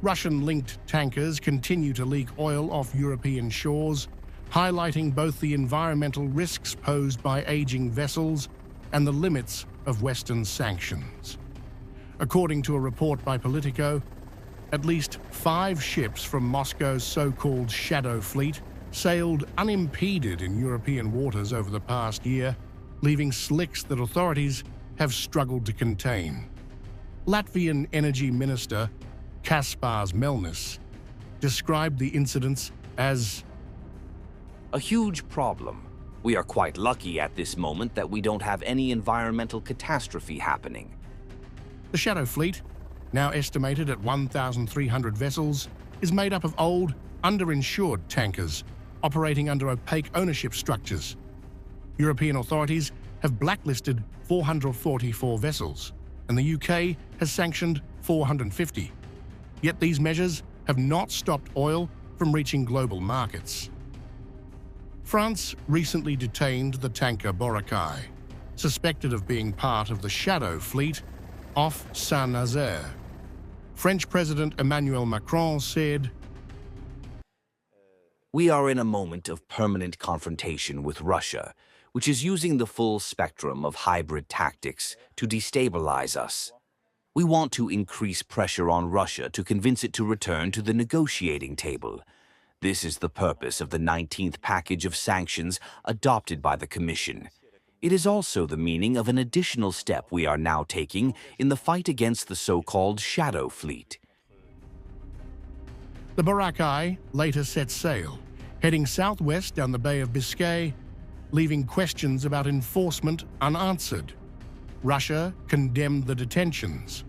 Russian-linked tankers continue to leak oil off European shores, highlighting both the environmental risks posed by aging vessels and the limits of Western sanctions. According to a report by Politico, at least 5 ships from Moscow's so-called shadow fleet sailed unimpeded in European waters over the past year, leaving slicks that authorities have struggled to contain. Latvian Energy Minister Kaspars Melnis described the incidents as a huge problem. We are quite lucky at this moment that we don't have any environmental catastrophe happening. The shadow fleet, now estimated at 1,300 vessels, is made up of old, underinsured tankers operating under opaque ownership structures. European authorities have blacklisted 444 vessels, and the UK has sanctioned 450. Yet these measures have not stopped oil from reaching global markets. France recently detained the tanker Boracay, suspected of being part of the shadow fleet off Saint-Nazaire. French President Emmanuel Macron said, "We are in a moment of permanent confrontation with Russia, which is using the full spectrum of hybrid tactics to destabilize us. We want to increase pressure on Russia to convince it to return to the negotiating table. This is the purpose of the 19th package of sanctions adopted by the Commission. It is also the meaning of an additional step we are now taking in the fight against the so-called shadow fleet." The Boracay later set sail, heading southwest down the Bay of Biscay, leaving questions about enforcement unanswered. Russia condemned the detentions.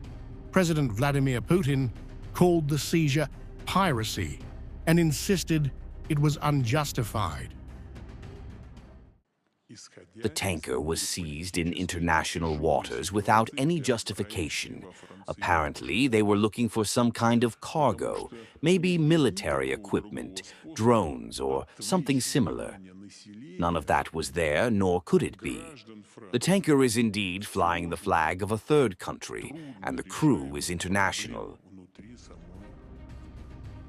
President Vladimir Putin called the seizure piracy and insisted it was unjustified. The tanker was seized in international waters without any justification. Apparently, they were looking for some kind of cargo, maybe military equipment, drones, or something similar. None of that was there, nor could it be. The tanker is indeed flying the flag of a third country, and the crew is international.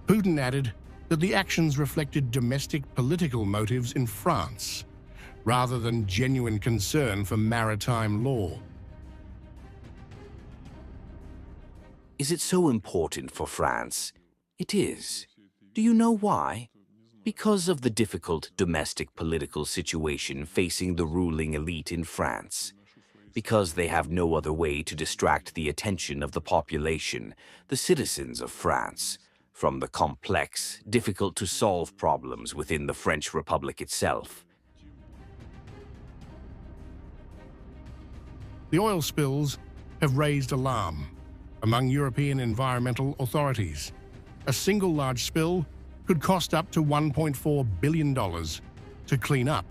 Putin added that the actions reflected domestic political motives in France, rather than genuine concern for maritime law. Is it so important for France? It is. Do you know why? Because of the difficult domestic political situation facing the ruling elite in France. Because they have no other way to distract the attention of the population, the citizens of France, from the complex, difficult-to-solve problems within the French Republic itself. The oil spills have raised alarm among European environmental authorities. A single large spill could cost up to $1.4 billion to clean up.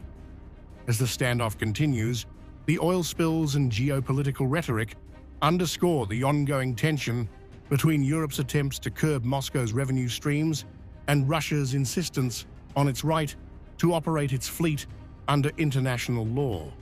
As the standoff continues, the oil spills and geopolitical rhetoric underscore the ongoing tension between Europe's attempts to curb Moscow's revenue streams and Russia's insistence on its right to operate its fleet under international law.